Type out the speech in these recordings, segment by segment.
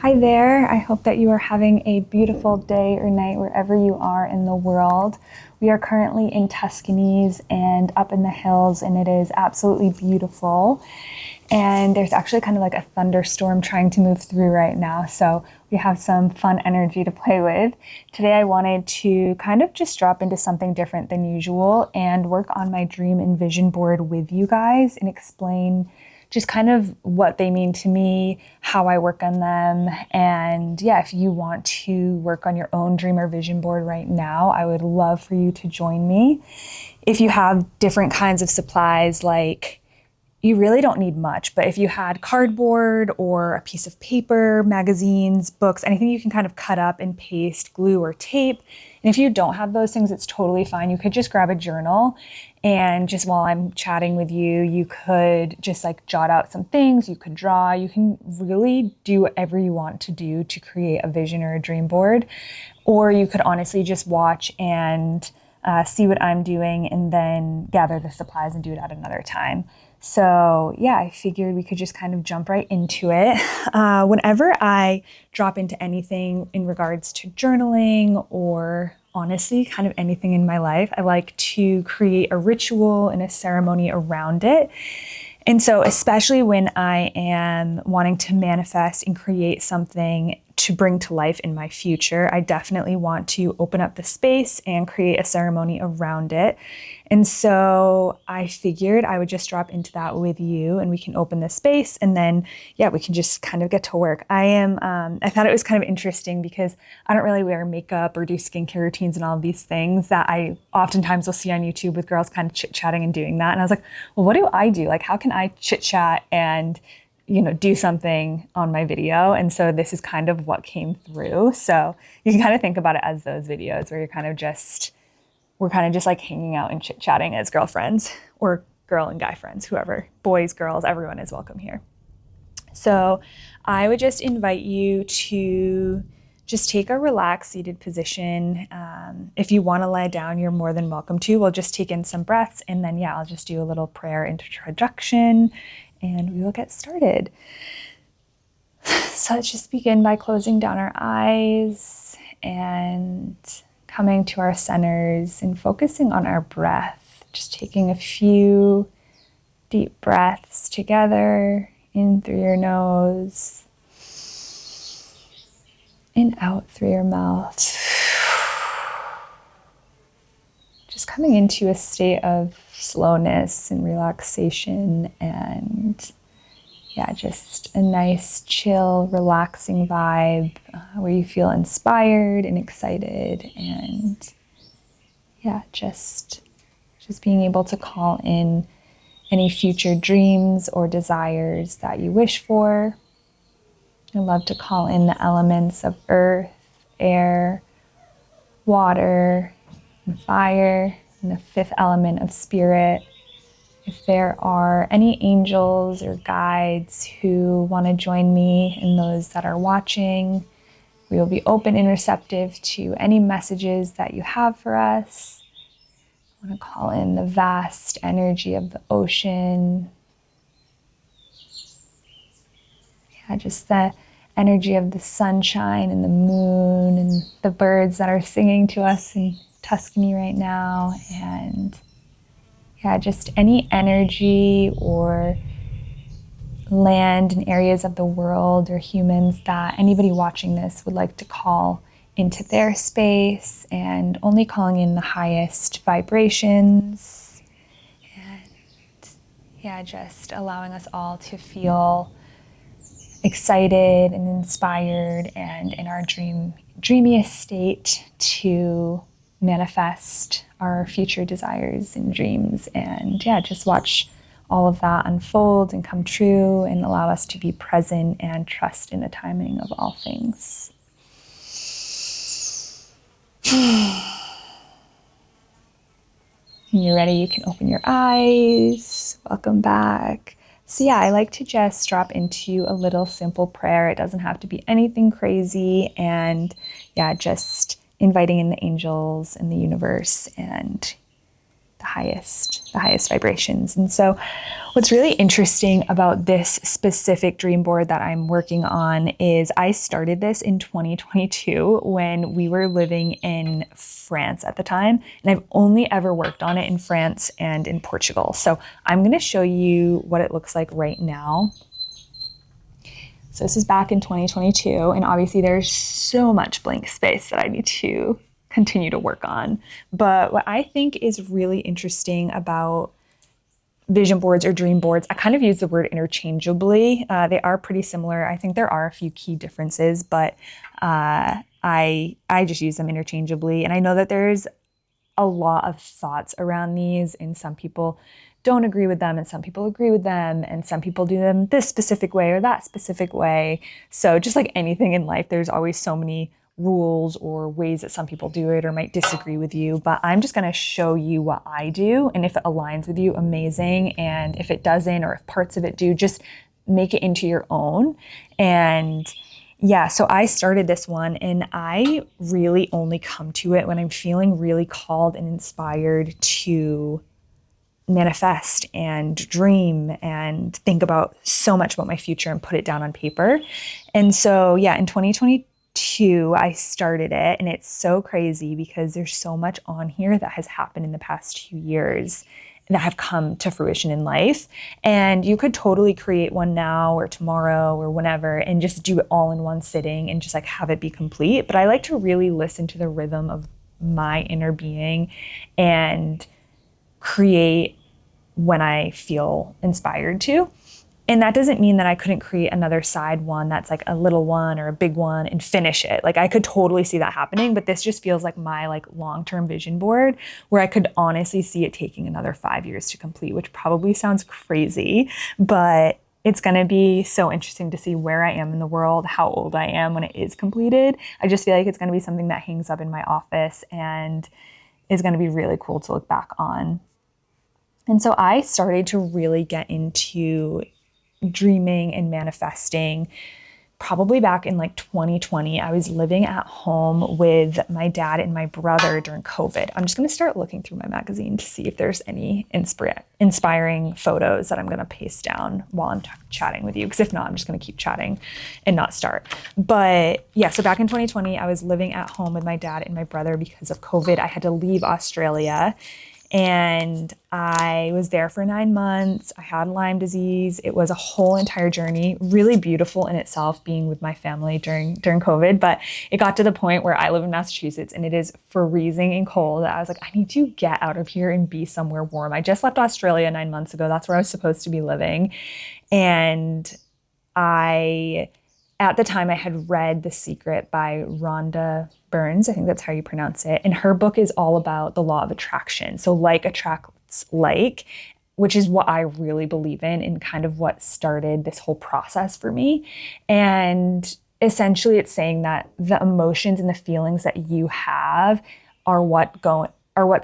Hi there. I hope that you are having a beautiful day or night wherever you are in the world. We are currently in Tuscany's and up in the hills, and it is absolutely beautiful. And there's actually kind of like a thunderstorm trying to move through right now, so we have some fun energy to play with. Today I wanted to kind of just drop into something different than usual and work on my dream and vision board with you guys and explain just kind of what they mean to me, how I work on them. And yeah, if you want to work on your own dream or vision board right now, I would love for you to join me. If you have different kinds of supplies, like you really don't need much, but if you had cardboard or a piece of paper, magazines, books, anything you can kind of cut up and paste, glue or tape. And if you don't have those things, it's totally fine. You could just grab a journal and just while I'm chatting with you, you could just like jot out some things, you could draw, you can really do whatever you want to do to create a vision or a dream board. Or you could honestly just watch and see what I'm doing and then gather the supplies and do it at another time. So yeah, I figured we could just kind of jump right into it. Whenever I drop into anything in regards to journaling or honestly kind of anything in my life, I like to create a ritual and a ceremony around it. And so especially when I am wanting to manifest and create something to bring to life in my future, I definitely want to open up the space and create a ceremony around it. And so I figured I would just drop into that with you and we can open the space and then, yeah, we can just kind of get to work. I thought it was kind of interesting because I don't really wear makeup or do skincare routines and all of these things that I oftentimes will see on YouTube with girls kind of chit-chatting and doing that. And I was like, well, what do I do? Like, how can I chit-chat and do something on my video? And so this is kind of what came through. So you can kind of think about it as those videos where we're kind of just like hanging out and chit-chatting as girlfriends or girl and guy friends, whoever, boys, girls, everyone is welcome here. So I would just invite you to just take a relaxed seated position. If you want to lie down, you're more than welcome to. We'll just take in some breaths and then, yeah, I'll just do a little prayer introduction and we will get started. So let's just begin by closing down our eyes and coming to our centers and focusing on our breath. Just taking a few deep breaths together, in through your nose and out through your mouth. Just coming into a state of slowness and relaxation and yeah, just a nice, chill, relaxing vibe where you feel inspired and excited and yeah, just being able to call in any future dreams or desires that you wish for. I love to call in the elements of earth, air, water, and fire, and the fifth element of spirit. If there are any angels or guides who want to join me and those that are watching, we will be open and receptive to any messages that you have for us. I want to call in the vast energy of the ocean. Yeah, just the energy of the sunshine and the moon and the birds that are singing to us in Tuscany right now. And yeah, just any energy or land and areas of the world or humans that anybody watching this would like to call into their space, and only calling in the highest vibrations. And yeah, just allowing us all to feel excited and inspired and in our dreamiest state to manifest our future desires and dreams. And yeah, just watch all of that unfold and come true and allow us to be present and trust in the timing of all things. When you're ready, you can open your eyes. Welcome back. So yeah, I like to just drop into a little simple prayer. It doesn't have to be anything crazy. And yeah, just inviting in the angels and the universe and the highest vibrations. And so what's really interesting about this specific dream board that I'm working on is I started this in 2022 when we were living in France at the time, and I've only ever worked on it in France and in Portugal. So I'm going to show you what it looks like right now. So this is back in 2022, and obviously there's so much blank space that I need to continue to work on. But what I think is really interesting about vision boards or dream boards, I kind of use the word interchangeably. They are pretty similar. I think there are a few key differences, but I just use them interchangeably. And I know that there's a lot of thoughts around these, and some people don't agree with them and some people agree with them, and some people do them this specific way or that specific way. So just like anything in life, there's always so many rules or ways that some people do it or might disagree with you. But I'm just going to show you what I do, and if it aligns with you, amazing. And if it doesn't, or if parts of it do, just make it into your own. And yeah, so I started this one, and I really only come to it when I'm feeling really called and inspired to manifest and dream and think about so much about my future and put it down on paper. And so, yeah, in 2022, I started it, and it's so crazy because there's so much on here that has happened in the past 2 years that have come to fruition in life. And you could totally create one now or tomorrow or whenever and just do it all in one sitting and just like have it be complete. But I like to really listen to the rhythm of my inner being and create when I feel inspired to. And that doesn't mean that I couldn't create another side one that's like a little one or a big one and finish it. Like I could totally see that happening, but this just feels like my like long-term vision board where I could honestly see it taking another 5 years to complete, which probably sounds crazy, but it's going to be so interesting to see where I am in the world, how old I am when it is completed. I just feel like it's going to be something that hangs up in my office and is going to be really cool to look back on. And so I started to really get into dreaming and manifesting probably back in like 2020. I was living at home with my dad and my brother during COVID. I'm just going to start looking through my magazine to see if there's any inspiring photos that I'm going to paste down while I'm chatting with you. Because if not, I'm just going to keep chatting and not start. But yeah, so back in 2020, I was living at home with my dad and my brother because of COVID. I had to leave Australia. And I was there for 9 months. I had Lyme disease. It was a whole entire journey, really beautiful in itself being with my family during COVID. But it got to the point where I live in Massachusetts and it is freezing and cold. I was like, I need to get out of here and be somewhere warm. I just left Australia 9 months ago. That's where I was supposed to be living. And at the time, I had read The Secret by Rhonda Burns. I think that's how you pronounce it. And her book is all about the law of attraction. So like attracts like, which is what I really believe in and kind of what started this whole process for me. And essentially it's saying that the emotions and the feelings that you have are what's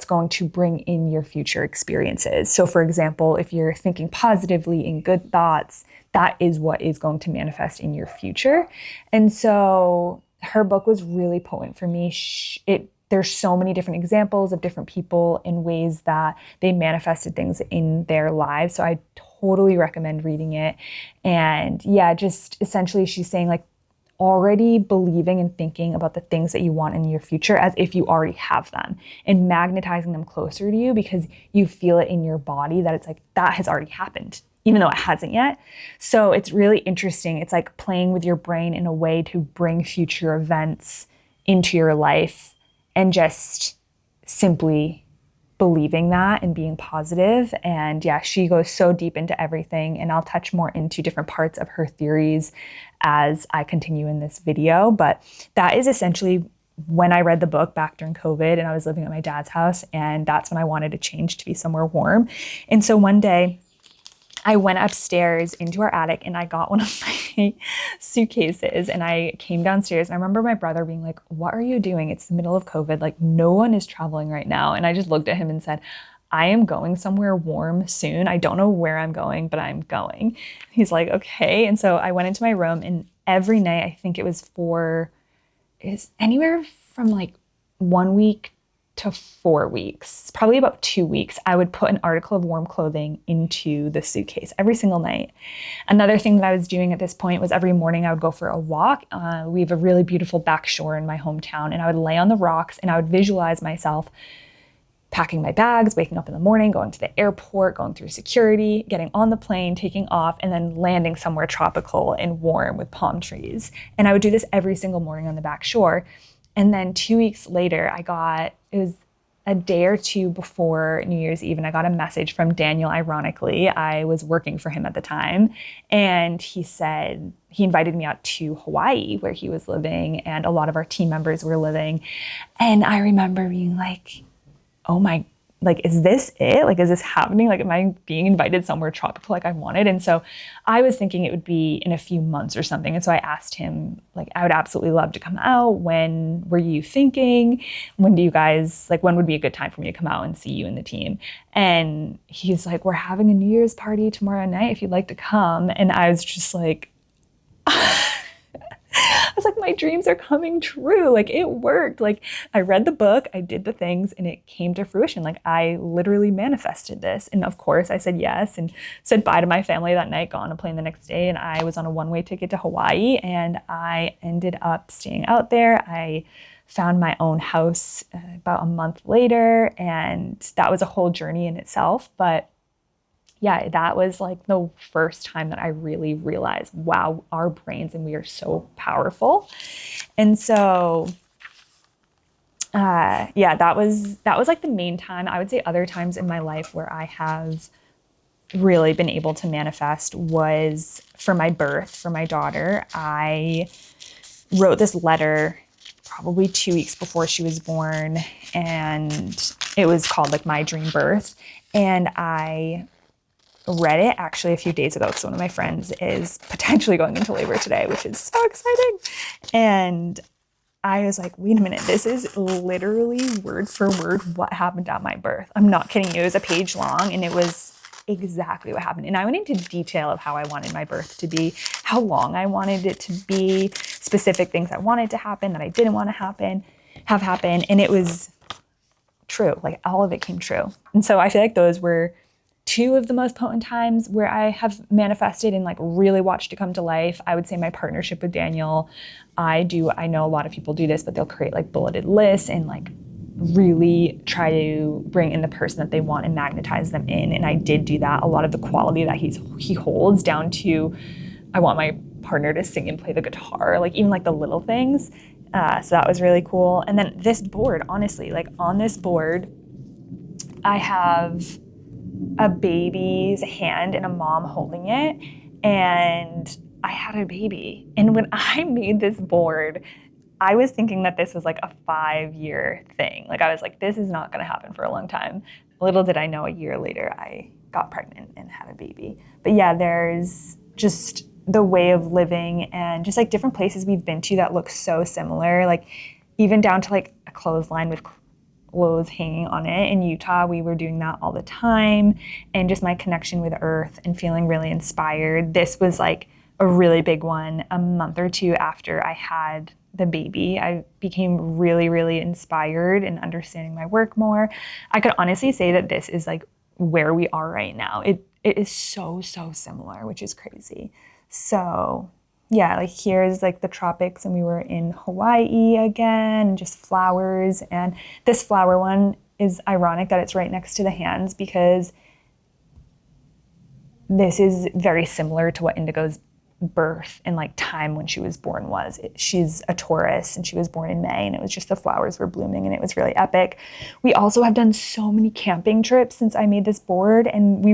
going to bring in your future experiences. So for example, if you're thinking positively and good thoughts, that is what is going to manifest in your future. And so her book was really potent for me. There's so many different examples of different people in ways that they manifested things in their lives. So I totally recommend reading it. And yeah, just essentially she's saying like already believing and thinking about the things that you want in your future as if you already have them and magnetizing them closer to you because you feel it in your body that it's like that has already happened, even though it hasn't yet. So it's really interesting. It's like playing with your brain in a way to bring future events into your life and just simply believing that and being positive. And yeah, she goes so deep into everything, and I'll touch more into different parts of her theories as I continue in this video. But that is essentially when I read the book back during COVID and I was living at my dad's house, and that's when I wanted to change to be somewhere warm. And so one day I went upstairs into our attic and I got one of my suitcases and I came downstairs. And I remember my brother being like, "What are you doing? It's the middle of COVID. Like no one is traveling right now." And I just looked at him and said, "I am going somewhere warm soon. I don't know where I'm going, but I'm going." He's like, "Okay." And so I went into my room, and every night, I think it was anywhere from like 1 week to 4 weeks, probably about 2 weeks, I would put an article of warm clothing into the suitcase every single night. Another thing that I was doing at this point was every morning I would go for a walk. We have a really beautiful back shore in my hometown, and I would lay on the rocks and I would visualize myself packing my bags, waking up in the morning, going to the airport, going through security, getting on the plane, taking off, and then landing somewhere tropical and warm with palm trees. And I would do this every single morning on the back shore. And then 2 weeks later, it was a day or two before New Year's Eve, and I got a message from Daniel. Ironically, I was working for him at the time, and he invited me out to Hawaii where he was living and a lot of our team members were living. And I remember being like, oh my, like, is this it? Like, is this happening? Like, am I being invited somewhere tropical like I wanted? And so I was thinking it would be in a few months or something. And so I asked him, like, I would absolutely love to come out. When were you thinking? When would be a good time for me to come out and see you and the team? And he's like, we're having a New Year's party tomorrow night if you'd like to come. And I was just like, I was like, my dreams are coming true. Like, it worked. Like, I read the book, I did the things, and it came to fruition. Like, I literally manifested this. And of course I said yes and said bye to my family that night, got on a plane the next day, and I was on a one-way ticket to Hawaii, and I ended up staying out there. I found my own house about a month later, and that was a whole journey in itself. But yeah, that was like the first time that I really realized, wow, our brains, and we are so powerful. And so, that was like the main time. I would say other times in my life where I have really been able to manifest was for my birth, for my daughter. I wrote this letter probably 2 weeks before she was born, and it was called like My Dream Birth. And I read it actually a few days ago because one of my friends is potentially going into labor today, which is so exciting. And I was like, wait a minute, this is literally word for word what happened at my birth. I'm not kidding you. It was a page long, and it was exactly what happened. And I went into detail of how I wanted my birth to be, how long I wanted it to be, specific things I wanted to happen that I didn't want to have happen. And it was true. Like, all of it came true. And so I feel like those were two of the most potent times where I have manifested and like really watched it come to life. I would say my partnership with Daniel, I know a lot of people do this, but they'll create like bulleted lists and like really try to bring in the person that they want and magnetize them in. And I did do that. A lot of the quality that he holds, down to, I want my partner to sing and play the guitar, like even like the little things. So that was really cool. And then this board, honestly, like on this board, I have a baby's hand and a mom holding it, and I had a baby. And when I made this board, I was thinking that this was like a 5-year thing. Like, I was like, this is not going to happen for a long time. Little did I know, a year later I got pregnant and had a baby. But yeah, there's just the way of living and just like different places we've been to that look so similar, like even down to like a clothesline with clothes hanging on it. In Utah, we were doing that all the time, and just my connection with earth and feeling really inspired. This was like a really big one. A month or two after I had the baby, I became really, really inspired in understanding my work more. I could honestly say that this is like where we are right now. It is so similar, which is crazy. So yeah, like here's like the tropics, and we were in Hawaii again, and just flowers. And this flower one is ironic that it's right next to the hands, because this is very similar to what Indigo's birth and like time when she was born was. She's a Taurus, and she was born in May, and it was just the flowers were blooming, and it was really epic. We also have done so many camping trips since I made this board, and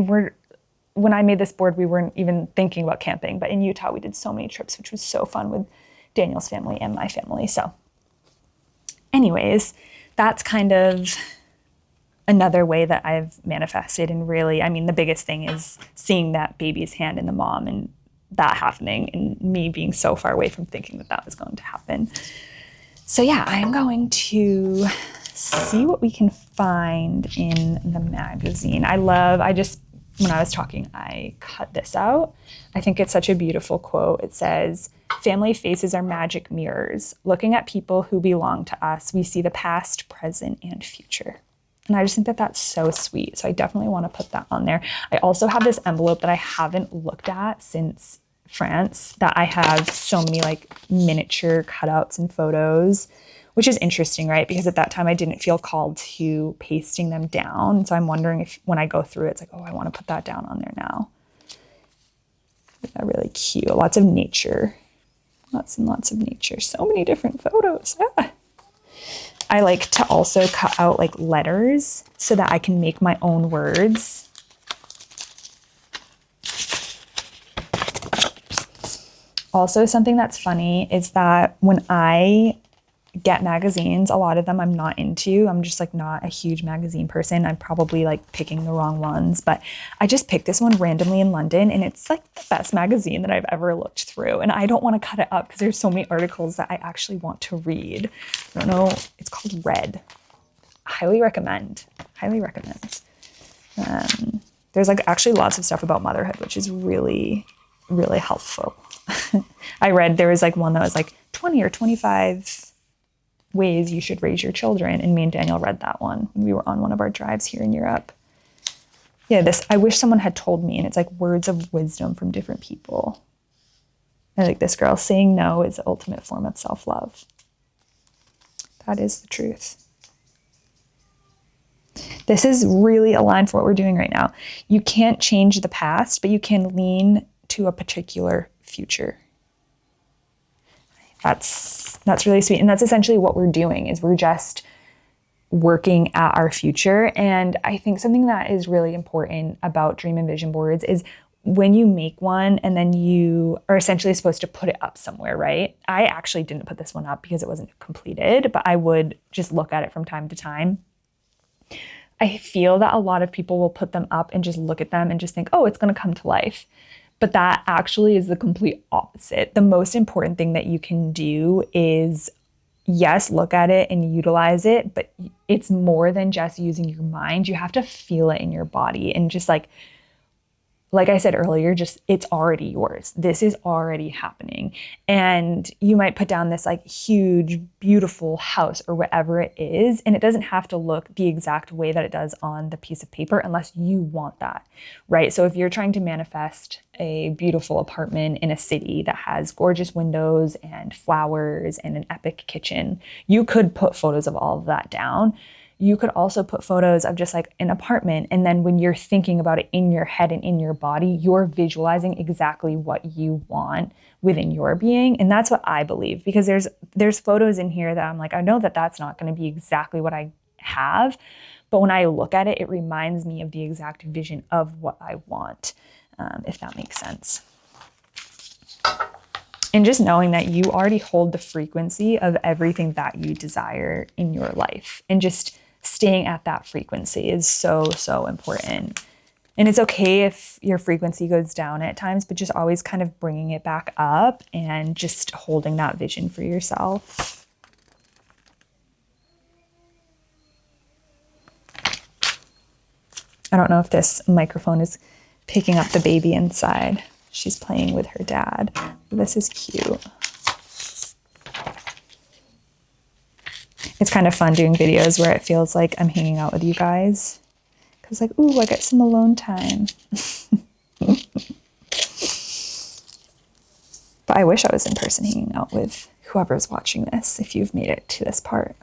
when I made this board, we weren't even thinking about camping, but in Utah, we did so many trips, which was so fun with Daniel's family and my family. So anyways, that's kind of another way that I've manifested. And really, I mean, the biggest thing is seeing that baby's hand in the mom and that happening, and me being so far away from thinking that that was going to happen. So yeah, I'm going to see what we can find in the magazine. I just when I was talking, I cut this out. I think it's such a beautiful quote. It says, "Family faces are magic mirrors. Looking at people who belong to us, we see the past, present, and future." And I just think that that's so sweet. So I definitely want to put that on there. I also have this envelope that I haven't looked at since France that I have so many like miniature cutouts and photos, which is interesting, right? Because at that time I didn't feel called to pasting them down. So I'm wondering if when I go through it, it's like, oh, I want to put that down on there now. They're really cute. Lots of nature. Lots and lots of nature. So many different photos. Ah. I like to also cut out like letters so that I can make my own words. Also, something that's funny is that when I get magazines, a lot of them I'm not into. I'm just like not a huge magazine person. I'm probably like picking the wrong ones, but I just picked this one randomly in London and it's like the best magazine that I've ever looked through. And I don't want to cut it up because there's so many articles that I actually want to read. I don't know. It's called Red. Highly recommend. Highly recommend. There's like actually lots of stuff about motherhood, which is really, really helpful. I read there was like one that was like 20 or 25 ways you should raise your children. And me and Daniel read that one when we were on one of our drives here in Europe. Yeah, this, I wish someone had told me, and it's like words of wisdom from different people. And like this girl, saying no is the ultimate form of self-love. That is the truth. This is really aligned for what we're doing right now. You can't change the past, but you can lean to a particular future. That's really sweet. And that's essentially what we're doing is we're just working at our future. And I think something that is really important about dream and vision boards is when you make one and then you are essentially supposed to put it up somewhere, right? I actually didn't put this one up because it wasn't completed, but I would just look at it from time to time. I feel that a lot of people will put them up and just look at them and just think, oh, it's going to come to life. But that actually is the complete opposite. The most important thing that you can do is, yes, look at it and utilize it, but it's more than just using your mind. You have to feel it in your body and just like I said earlier, just it's already yours. This is already happening. And you might put down this like huge, beautiful house or whatever it is. And it doesn't have to look the exact way that it does on the piece of paper unless you want that, right? So if you're trying to manifest a beautiful apartment in a city that has gorgeous windows and flowers and an epic kitchen, you could put photos of all of that down. You could also put photos of just like an apartment. And then when you're thinking about it in your head and in your body, you're visualizing exactly what you want within your being. And that's what I believe, because there's photos in here that I'm like, I know that that's not going to be exactly what I have. But when I look at it, it reminds me of the exact vision of what I want, if that makes sense. And just knowing that you already hold the frequency of everything that you desire in your life, and just staying at that frequency is so, so important. And it's okay if your frequency goes down at times, but just always kind of bringing it back up and just holding that vision for yourself. I don't know if this microphone is picking up the baby inside. She's playing with her dad. This is cute. It's kind of fun doing videos where it feels like I'm hanging out with you guys. Because like, ooh, I get some alone time. But I wish I was in person hanging out with whoever's watching this, if you've made it to this part.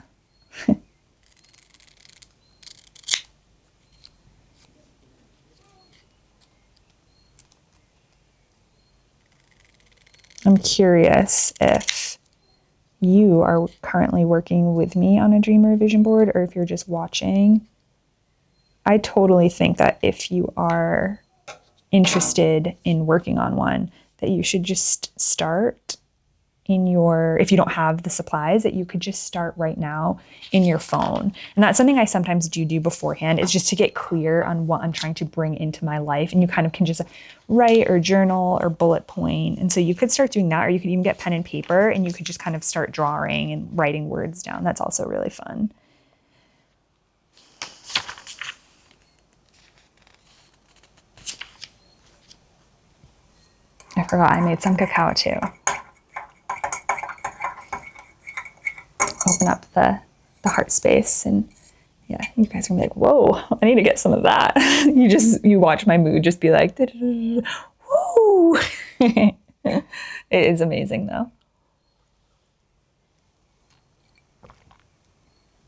I'm curious if you are currently working with me on a dream or a vision board, or if you're just watching. I totally think that if you are interested in working on one, that you should just start if you don't have the supplies, that you could just start right now in your phone. And that's something I sometimes do beforehand, is just to get clear on what I'm trying to bring into my life. And you kind of can just write or journal or bullet point. And so you could start doing that, or you could even get pen and paper and you could just kind of start drawing and writing words down. That's also really fun. forgot I made some cacao too. Open up the heart space, and yeah, you guys are gonna be like, whoa, I need to get some of that. You watch my mood just be like, woo. It is amazing though.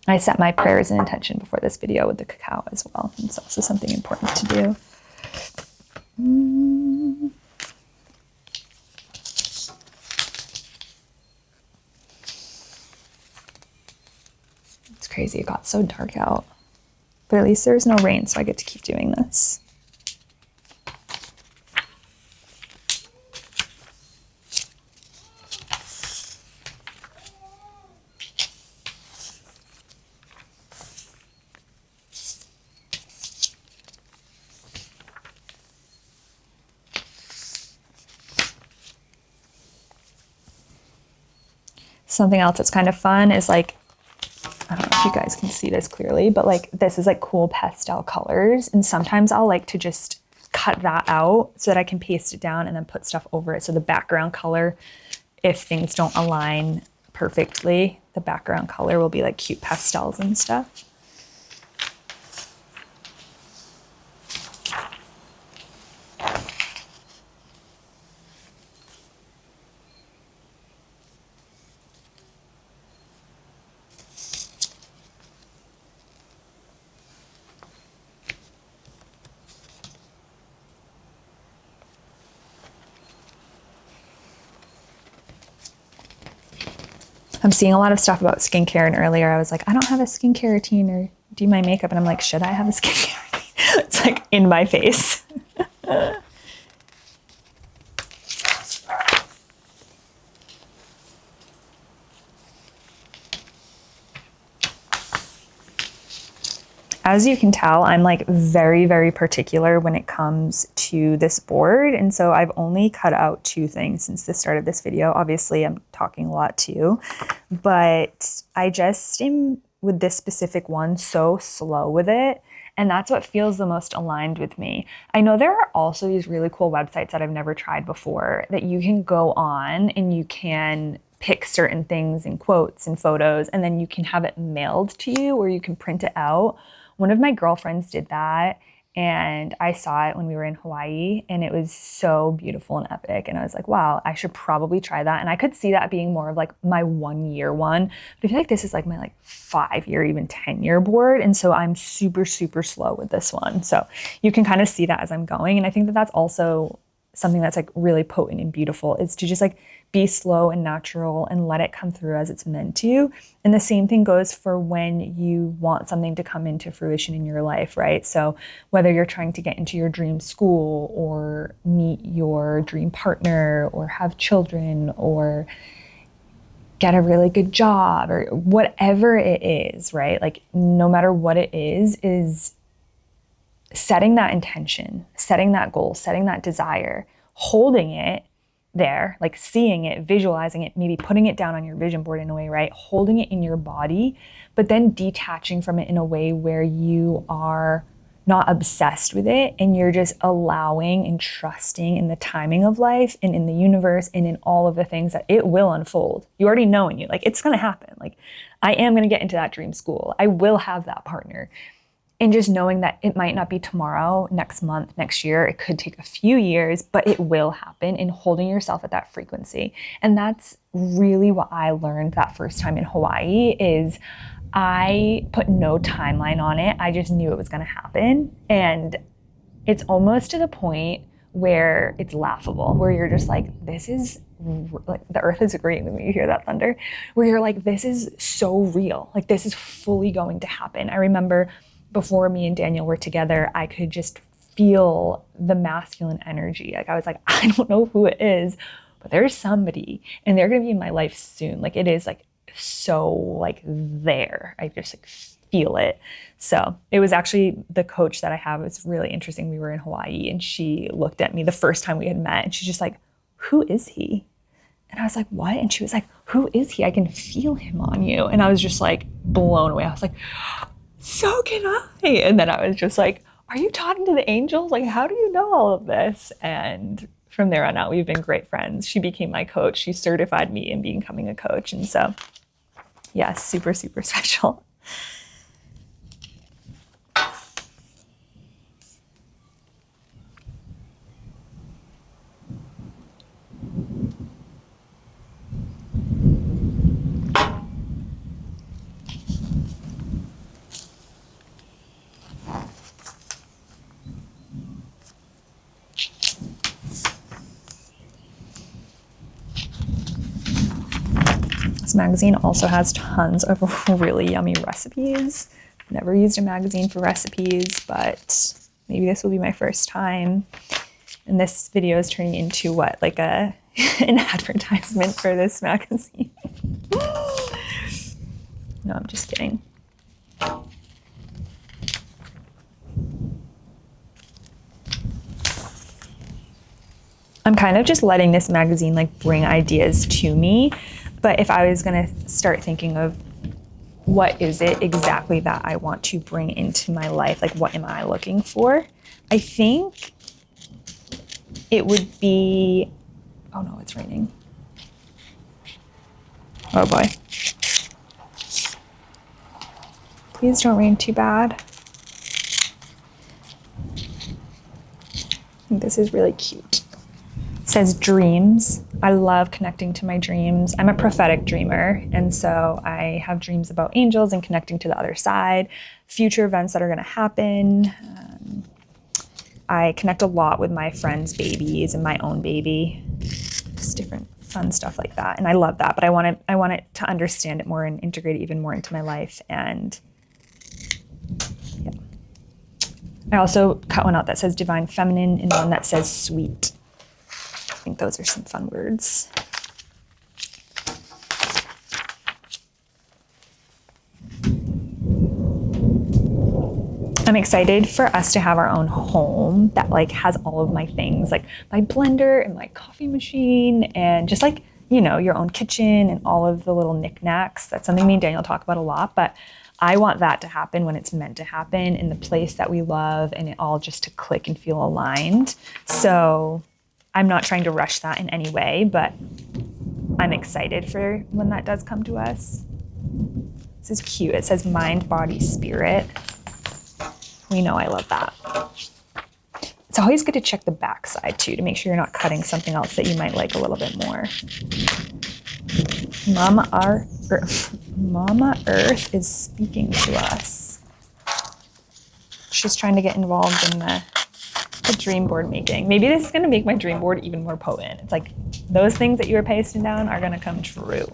I set my prayers and intention before this video with the cacao as well. It's also something important to do. It's crazy, it got so dark out. But at least there's no rain, so I get to keep doing this. Something else that's kind of fun is like, I don't know if you guys can see this clearly, but like this is like cool pastel colors. And sometimes I'll like to just cut that out so that I can paste it down and then put stuff over it. So the background color, if things don't align perfectly, the background color will be like cute pastels and stuff. I'm seeing a lot of stuff about skincare, and earlier I was like, I don't have a skincare routine or do my makeup, and I'm like, should I have a skincare routine? It's like in my face. As you can tell, I'm like very, very particular when it comes to this board. And so I've only cut out 2 things since the start of this video. Obviously, I'm talking a lot too, but I just am with this specific one so slow with it. And that's what feels the most aligned with me. I know there are also these really cool websites that I've never tried before that you can go on and you can pick certain things in quotes and photos, and then you can have it mailed to you or you can print it out. One of my girlfriends did that, and I saw it when we were in Hawaii, and it was so beautiful and epic. And I was like, wow, I should probably try that. And I could see that being more of like my 1-year one, but I feel like this is like my like 5-year, even 10-year board. And so I'm super, super slow with this one. So you can kind of see that as I'm going. And I think that that's also something that's like really potent and beautiful, is to just like be slow and natural and let it come through as it's meant to. And the same thing goes for when you want something to come into fruition in your life, right? So whether you're trying to get into your dream school or meet your dream partner or have children or get a really good job or whatever it is, right? Like no matter what it is setting that intention, setting that goal, setting that desire, holding it there, like seeing it, visualizing it, maybe putting it down on your vision board in a way, right? Holding it in your body, but then detaching from it in a way where you are not obsessed with it and you're just allowing and trusting in the timing of life and in the universe and in all of the things that it will unfold. You already know in you, like it's going to happen. Like I am going to get into that dream school. I will have that partner. And just knowing that it might not be tomorrow, next month, next year, it could take a few years, but it will happen, and holding yourself at that frequency. And that's really what I learned that first time in Hawaii is I put no timeline on it. I just knew it was going to happen. And it's almost to the point where it's laughable, where you're just like, this is like the earth is agreeing with me. You hear that thunder? Where you're like, this is so real. Like this is fully going to happen. I remember before me and Daniel were together, I could just feel the masculine energy. Like I was like, I don't know who it is, but there's somebody and they're going to be in my life soon. Like it is like so like there. I just like feel it. So it was actually the coach that I have. It's really interesting. We were in Hawaii and she looked at me the first time we had met and she's just like, who is he? And I was like, what? And she was like, who is he? I can feel him on you. And I was just like blown away. I was like, so can I. And then I was just like, are you talking to the angels? Like, how do you know all of this? And from there on out, we've been great friends. She became my coach. She certified me in becoming a coach. And so, yeah, super, super special. This magazine also has tons of really yummy recipes. Never used a magazine for recipes, but maybe this will be my first time. And this video is turning into what, like an advertisement for this magazine. No, I'm just kidding. I'm kind of just letting this magazine like bring ideas to me. But if I was gonna start thinking of what is it exactly that I want to bring into my life, like what am I looking for? I think it would be, oh no, it's raining. Oh boy. Please don't rain too bad. I think this is really cute. It says dreams. I love connecting to my dreams. I'm a prophetic dreamer, and so I have dreams about angels and connecting to the other side, future events that are gonna happen. I connect a lot with my friends' babies and my own baby, just different fun stuff like that. And I love that, but I want it to understand it more and integrate it even more into my life. And yeah. I also cut one out that says divine feminine and one that says sweet. I think those are some fun words. I'm excited for us to have our own home that like has all of my things, like my blender and my coffee machine and just like, you know, your own kitchen and all of the little knickknacks. That's something me and Daniel talk about a lot, but I want that to happen when it's meant to happen in the place that we love and it all just to click and feel aligned. So I'm not trying to rush that in any way, but I'm excited for when that does come to us. This is cute. It says mind, body, spirit. We know I love that. It's always good to check the back side too, to make sure you're not cutting something else that you might like a little bit more. Mama Earth is speaking to us. She's trying to get involved in the dream board making. Maybe this is going to make my dream board even more potent. It's like those things that you were pasting down are going to come true.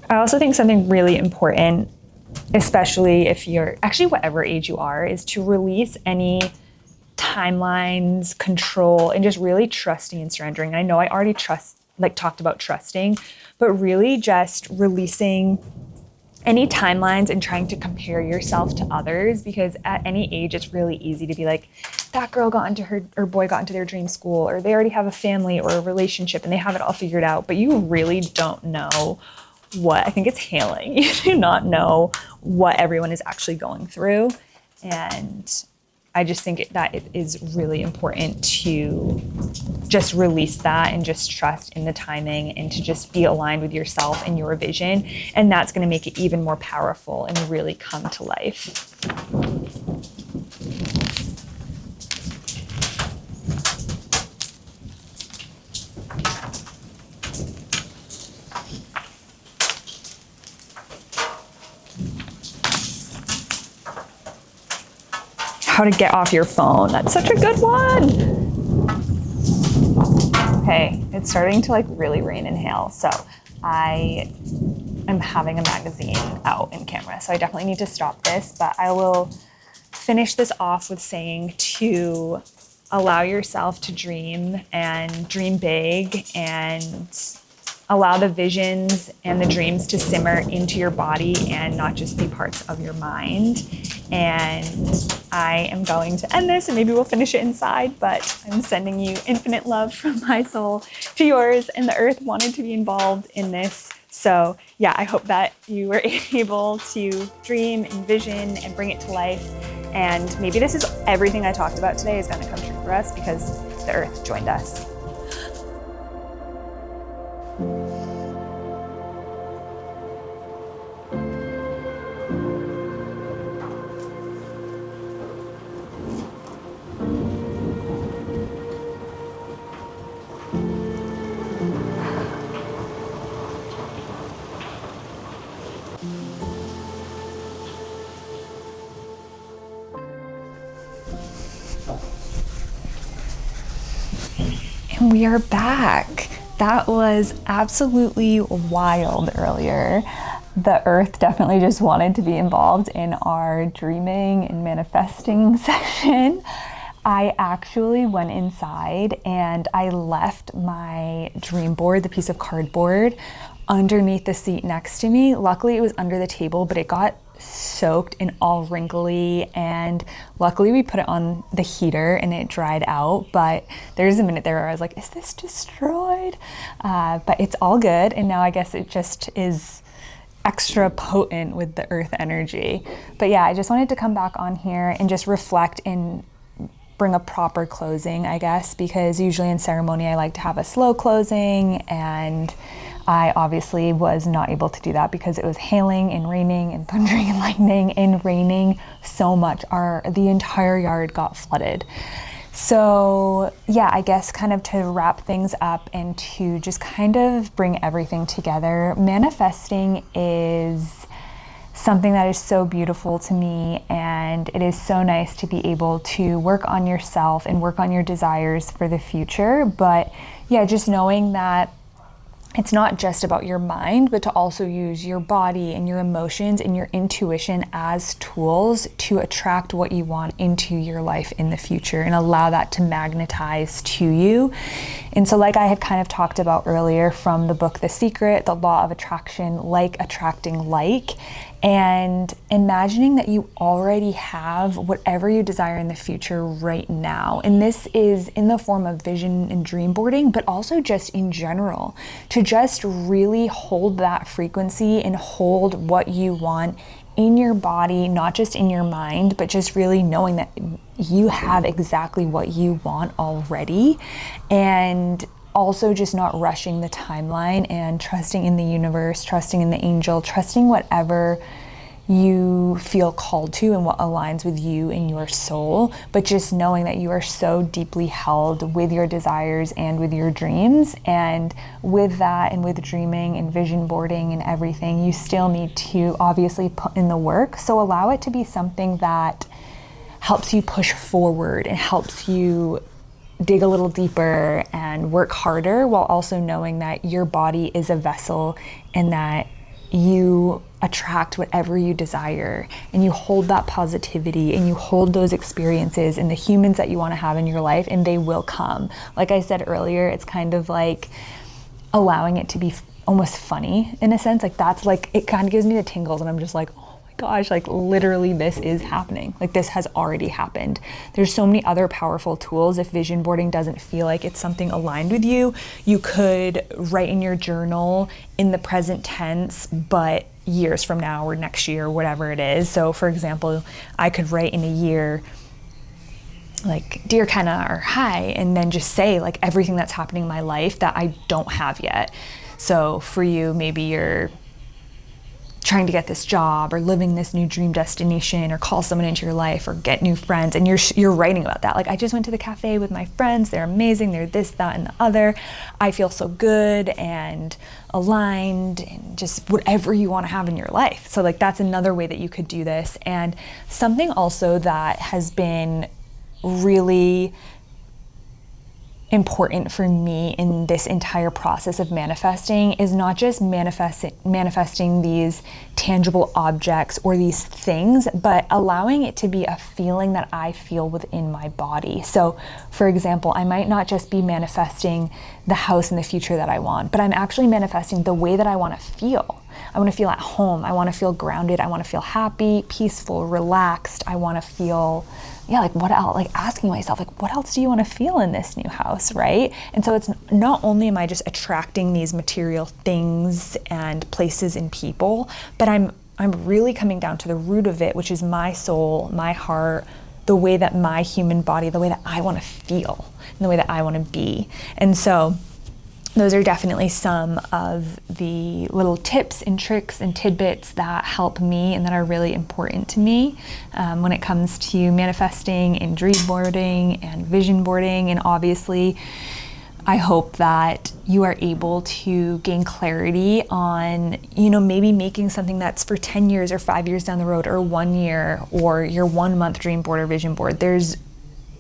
I also think something really important, especially if you're actually whatever age you are, is to release any timelines, control, and just really trusting and surrendering. I know I already talked about trusting, but really just releasing any timelines and trying to compare yourself to others, because at any age it's really easy to be like, that girl got into her, or boy got into their dream school, or they already have a family or a relationship and they have it all figured out, but you really don't know what, I think it's hailing. You do not know what everyone is actually going through. And I just think that it is really important to just release that and just trust in the timing and to just be aligned with yourself and your vision. And that's going to make it even more powerful and really come to life. How to get off your phone. That's such a good one. Okay, it's starting to like really rain and hail. So I am having a magazine out in camera. So I definitely need to stop this, but I will finish this off with saying to allow yourself to dream and dream big and allow the visions and the dreams to simmer into your body and not just be parts of your mind. And I am going to end this, and maybe we'll finish it inside, but I'm sending you infinite love from my soul to yours, and the earth wanted to be involved in this So yeah, I hope that you were able to dream, envision, and bring it to life. And maybe this is everything I talked about today is going to come true for us because the earth joined us. And we are back. That was absolutely wild earlier. The earth definitely just wanted to be involved in our dreaming and manifesting session. I actually went inside and I left my dream board, the piece of cardboard, underneath the seat next to me. Luckily it was under the table, but it got soaked and all wrinkly, and luckily we put it on the heater and it dried out. But there's a minute there where I was like, is this destroyed? But it's all good, and now I guess it just is extra potent with the earth energy. But yeah, I just wanted to come back on here and just reflect and bring a proper closing, I guess, because usually in ceremony I like to have a slow closing, and I obviously was not able to do that because it was hailing and raining and thundering and lightning and raining so much. The entire yard got flooded. So yeah, I guess kind of to wrap things up and to just kind of bring everything together, manifesting is something that is so beautiful to me, and it is so nice to be able to work on yourself and work on your desires for the future. But yeah, just knowing that it's not just about your mind, but to also use your body and your emotions and your intuition as tools to attract what you want into your life in the future and allow that to magnetize to you. And so like I had kind of talked about earlier from the book The Secret, the law of attraction, like attracting like, and imagining that you already have whatever you desire in the future right now. And this is in the form of vision and dream boarding, but also just in general, to just really hold that frequency and hold what you want in your body, not just in your mind, but just really knowing that you have exactly what you want already. And also just not rushing the timeline and trusting in the universe, trusting in the angel, trusting whatever you feel called to and what aligns with you and your soul, but just knowing that you are so deeply held with your desires and with your dreams. And with that and with dreaming and vision boarding and everything, you still need to obviously put in the work. So allow it to be something that helps you push forward and helps you dig a little deeper and work harder, while also knowing that your body is a vessel and that you attract whatever you desire, and you hold that positivity and you hold those experiences and the humans that you want to have in your life, and they will come. Like I said earlier, it's kind of like allowing it to be almost funny in a sense. Like that's like, it kind of gives me the tingles, and I'm just like, gosh, like literally this is happening. Like this has already happened. There's so many other powerful tools. If vision boarding doesn't feel like it's something aligned with you, you could write in your journal in the present tense, but years from now or next year, whatever it is. So for example, I could write in a year, like, dear Kenna, or hi, and then just say like everything that's happening in my life that I don't have yet. So for you, maybe you're trying to get this job or living this new dream destination or call someone into your life or get new friends, and you're writing about that. Like, I just went to the cafe with my friends, they're amazing, they're this, that, and the other. I feel so good and aligned, and just whatever you want to have in your life. So like that's another way that you could do this. And something also that has been really important for me in this entire process of manifesting is not just manifesting these tangible objects or these things, but allowing it to be a feeling that I feel within my body. So for example, I might not just be manifesting the house in the future that I want, but I'm actually manifesting the way that I want to feel. feel at home. I want to feel grounded. I want to feel happy, peaceful, relaxed. I want to feel, like what else? Like asking myself, like, what else do you want to feel in this new house, right? And so it's not only am I just attracting these material things and places and people, but I'm really coming down to the root of it, which is my soul, my heart, the way that my human body, the way that I want to feel, and the way that I want to be. And so those are definitely some of the little tips and tricks and tidbits that help me and that are really important to me when it comes to manifesting and dreamboarding and vision boarding. And obviously, I hope that you are able to gain clarity on, maybe making something that's for 10 years or 5 years down the road or 1 year or your 1 month dream board or vision board. There's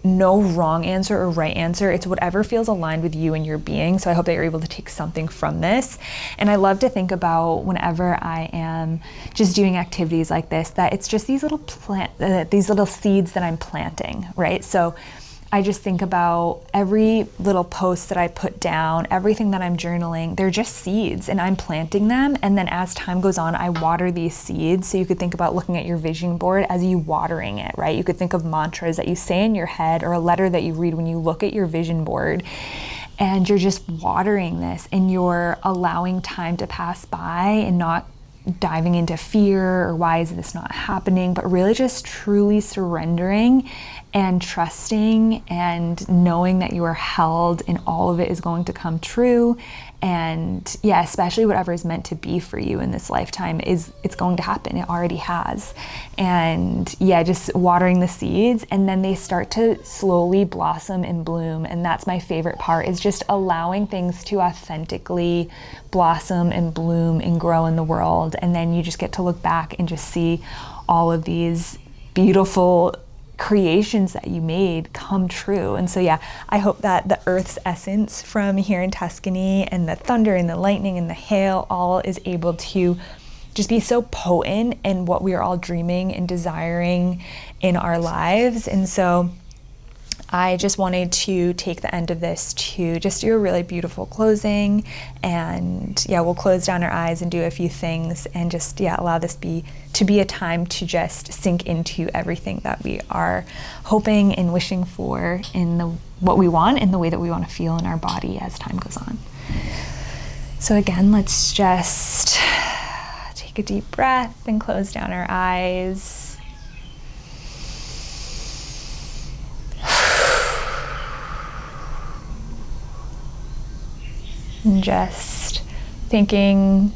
no wrong answer or right answer. It's whatever feels aligned with you and your being. So I hope that you're able to take something from this. And I love to think about whenever I am just doing activities like this, that it's just these little these little seeds that I'm planting, right? So I just think about every little post that I put down, everything that I'm journaling, they're just seeds and I'm planting them. And then as time goes on, I water these seeds. So you could think about looking at your vision board as you watering it, right? You could think of mantras that you say in your head or a letter that you read when you look at your vision board. And you're just watering this and you're allowing time to pass by and not diving into fear or why is this not happening, but really just truly surrendering and trusting and knowing that you are held and all of it is going to come true. And especially whatever is meant to be for you in this lifetime it's going to happen. It already has. And just watering the seeds and then they start to slowly blossom and bloom. And that's my favorite part, is just allowing things to authentically blossom and bloom and grow in the world. And then you just get to look back and just see all of these beautiful creations that you made come true. And so I hope that the earth's essence from here in Tuscany and the thunder and the lightning and the hail all is able to just be so potent in what we are all dreaming and desiring in our lives. And so I just wanted to take the end of this to just do a really beautiful closing, and we'll close down our eyes and do a few things and just allow this to be a time to just sink into everything that we are hoping and wishing for in what we want and the way that we want to feel in our body as time goes on. So again, let's just take a deep breath and close down our eyes. And just thanking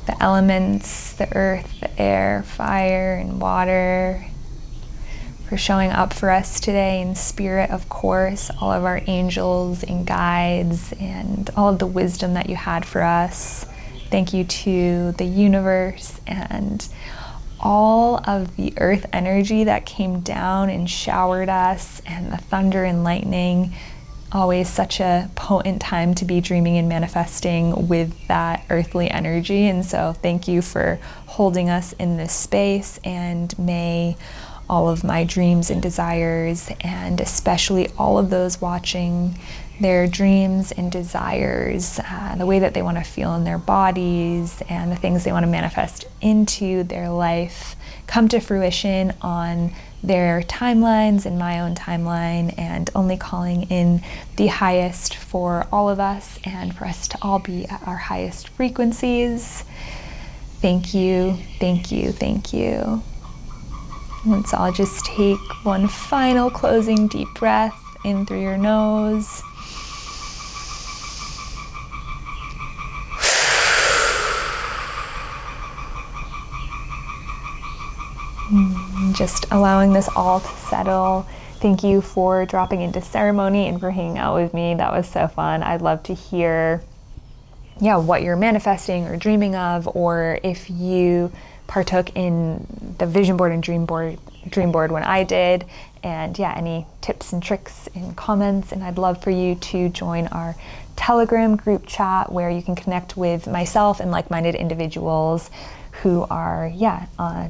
the elements, the earth, the air, fire, and water for showing up for us today in spirit, of course, all of our angels and guides and all of the wisdom that you had for us. Thank you to the universe and all of the earth energy that came down and showered us, and the thunder and lightning. Always such a potent time to be dreaming and manifesting with that earthly energy. And so thank you for holding us in this space, and may all of my dreams and desires, and especially all of those watching, their dreams and desires, the way that they want to feel in their bodies and the things they want to manifest into their life, come to fruition on their timelines and my own timeline, and only calling in the highest for all of us and for us to all be at our highest frequencies. Thank you, thank you, thank you. Let's all just take one final closing deep breath in through your nose. Just allowing this all to settle. Thank you for dropping into ceremony and for hanging out with me. That was so fun. I'd love to hear what you're manifesting or dreaming of, or if you partook in the vision board and dream board when I did, and any tips and tricks and comments. And I'd love for you to join our Telegram group chat, where you can connect with myself and like-minded individuals who are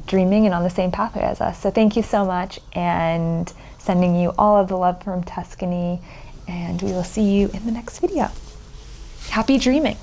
dreaming and on the same pathway as us. So thank you so much, and sending you all of the love from Tuscany, and we will see you in the next video. Happy dreaming.